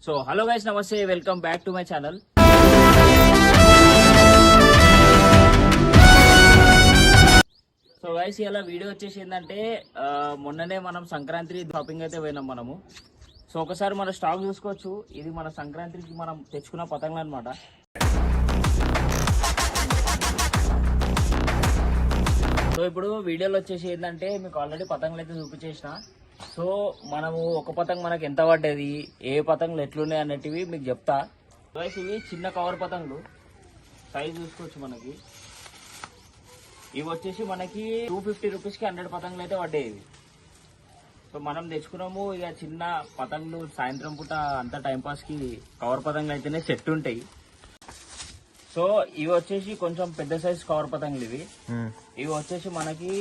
So hello guys, నమస్తే, welcome back to my channel. So guys, ఇలా video వచ్చేసి ఏంటంటే మొన్ననే మనం సంక్రాంతి షాపింగ్ అయితే పోయినాం మనము. సో ఒకసారి మన స్టాక్ చూసుకోవచ్చు. ఇది మన సంక్రాంతికి మనం తెచ్చుకున్న పతంగులు అనమాట. సో ఇప్పుడు వీడియోలో వచ్చేసి ఏంటంటే మీకు ఆల్రెడీ పతంగులు అయితే చూపించేసిన. సో మనము ఒక పతంగ్ మనకి ఎంత పడ్డది, ఏ పతంగులు ఎట్లున్నాయి అన్నటివి మీకు చెప్తా. ఇవి చిన్న కవర్ పతంగులు, సైజ్ చూసుకోవచ్చు. మనకి ఇవి వచ్చేసి మనకి 250 రూపీస్కి 100 పతంగులు అయితే పడ్డాయి. సో మనం తెచ్చుకున్నాము. ఇక చిన్న పతంగులు సాయంత్రం పూట అంతా టైంపాస్కి కవర్ పతంగులు అయితేనే సెట్ ఉంటాయి. సో ఇవి వచ్చేసి కొంచెం పెద్ద సైజ్ కవర్ పతంగులు. ఇవి వచ్చేసి మనకి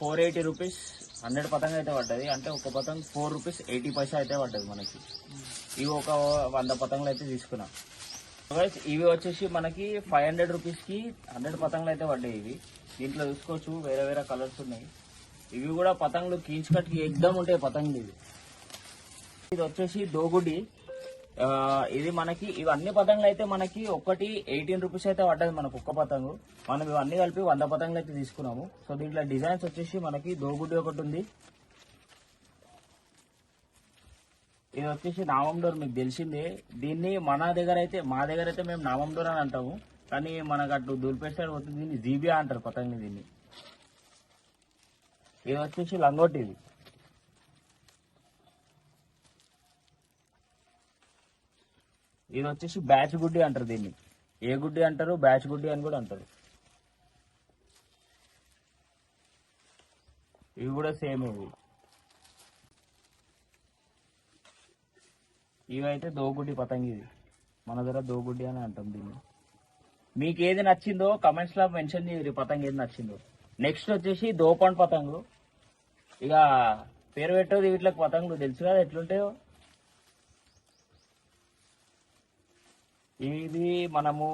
480 రూపీస్ 100 పతంగ అయితే పడ్డది. అంటే ఒక పతంగ్ 4 రూపీస్ 80 పైసా అయితే పడ్డది మనకి. ఇవి ఒక 100 పతంగులు అయితే తీసుకున్నాం. ఇవి వచ్చేసి మనకి 500 రూపీస్కి 100 పతంగులు అయితే పడ్డాయి. ఇవి దీంట్లో చూసుకోవచ్చు, వేరే వేరే కలర్స్ ఉన్నాయి. ఇవి కూడా పతంగులు కీంచుకట్టుకి ఎగ్దమ్ ఉంటాయి పతంగులు. ఇది వచ్చేసి దోగుడి. ఇది మనకి ఇవన్నీ పతంగులు అయితే మనకి ఒకటి 18 రూపీస్ అయితే పడ్డది మనకు ఒక్క పతంగు. మనం ఇవన్నీ కలిపి 100 పతంగులు అయితే తీసుకున్నాము. సో దీంట్లో డిజైన్స్ వచ్చేసి మనకి దోగుడ్డి ఒకటి ఉంది. ఇది వచ్చేసి నామం డోర్, మీకు తెలిసిందే. దీన్ని మా దగ్గర అయితే మేము నామం డోర్ అని అంటాము, కానీ మనకు అటు దూల్పేట సైడ్ పోతుంది దీన్ని జీబియా అంటారు పతంగుని దీన్ని. ఇది వచ్చేసి లంగోటి. ఇది వచ్చేసి బ్యాచ్ గుడ్డి అంటారు దీన్ని. ఏ గుడ్డి అంటారు, బ్యాచ్ గుడ్డి అని కూడా అంటారు. ఇవి కూడా సేమ్. ఇవైతే దోగుడ్డి పతంగి. ఇది మన దగ్గర దోగుడ్డి అని అంటాం దీన్ని. మీకు ఏది నచ్చిందో కమెంట్స్ లో మెన్షన్ చేయరు, పతంగి ఏది నచ్చిందో. నెక్స్ట్ వచ్చేసి దోపండ్ పతంగులు. ఇక పేరు పెట్టేది వీటికి పతంగులు తెలుసు కదా ఎట్లుంటాయో. ఇది మనము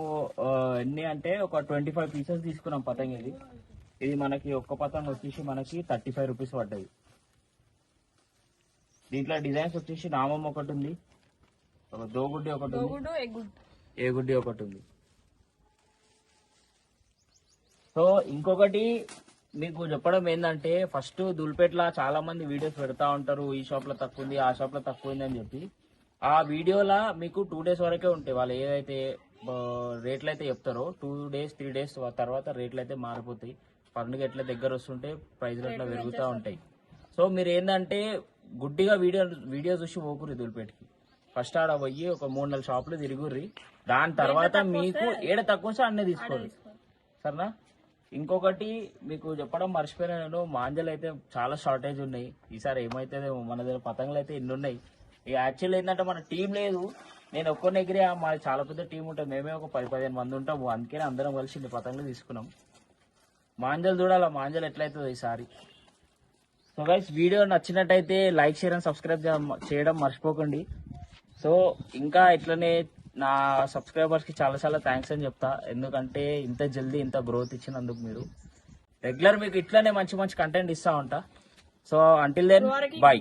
ఎన్ని అంటే ఒక 25 పీసెస్ తీసుకున్నాం పతంగ్. ఇది మనకి ఒక్క పతంగ్ వచ్చేసి మనకి 35 రూపీస్ పడ్డది. దీంట్లో డిజైన్స్ వచ్చేసి నామం ఒకటి ఉంది, దోగుడ్డి ఒకటి ఉంది, ఏగుడ్డి ఒకటి ఉంది. సో ఇంకొకటి మీకు చెప్పడం ఏంటంటే, ఫస్ట్ దుల్పేట్ల చాలా మంది వీడియోస్ పెడతా ఉంటారు, ఈ షాప్ లో తక్కువ ఉంది, ఆ షాప్ లో తక్కువ ఉంది అని చెప్పి. ఆ వీడియోలా మీకు 2 డేస్ వరకే ఉంటాయి. వాళ్ళు ఏదైతే రేట్లు అయితే చెప్తారో 2 డేస్ 3 డేస్ తర్వాత రేట్లు అయితే మారిపోతాయి. పండుగ ఎట్లా దగ్గర వస్తుంటే ప్రైజ్లు ఎట్లా పెరుగుతూ ఉంటాయి. సో మీరు ఏంటంటే గుడ్డిగా వీడియో చూసి పోకుర్రి దుల్పేటకి. ఫస్ట్ ఆడ పోయి ఒక 3-4 షాపులు తిరుగుర్రి. దాని తర్వాత మీకు ఏడ తక్కువ వస్తే అన్నీ తీసుకోండి, సరేనా. ఇంకొకటి మీకు చెప్పడం మర్చిపోయినా నేను, మాంజలు అయితే చాలా షార్టేజ్ ఉన్నాయి. ఈసారి ఏమైతుందో మన దగ్గర పతంగులు అయితే ఎన్ని ఉన్నాయి. ఇక యాక్చువల్ ఏంటంటే మన టీం లేదు, నేను ఒక్కరిని ఎగిరే. మాది చాలా పెద్ద టీం ఉంటుంది, మేమే ఒక 10-15 మంది ఉంటాము. అందుకనే అందరం కలిసి పతంగులు తీసుకున్నాం. మాంజలు చూడాలా, మాంజలు ఎట్లయితుందో ఈసారి. సో గైస్, వీడియో నచ్చినట్టయితే లైక్, షేర్ అండ్ సబ్స్క్రైబ్ చేయడం మర్చిపోకండి. సో ఇంకా ఇట్లనే నా సబ్స్క్రైబర్స్ కి చాలా చాలా థ్యాంక్స్ అని చెప్తా. ఎందుకంటే ఇంత జల్దీ ఇంత గ్రోత్ ఇచ్చినందుకు. మీరు రెగ్యులర్ మీకు ఇట్లనే మంచి మంచి కంటెంట్ ఇస్తా ఉంటా. So until then, by.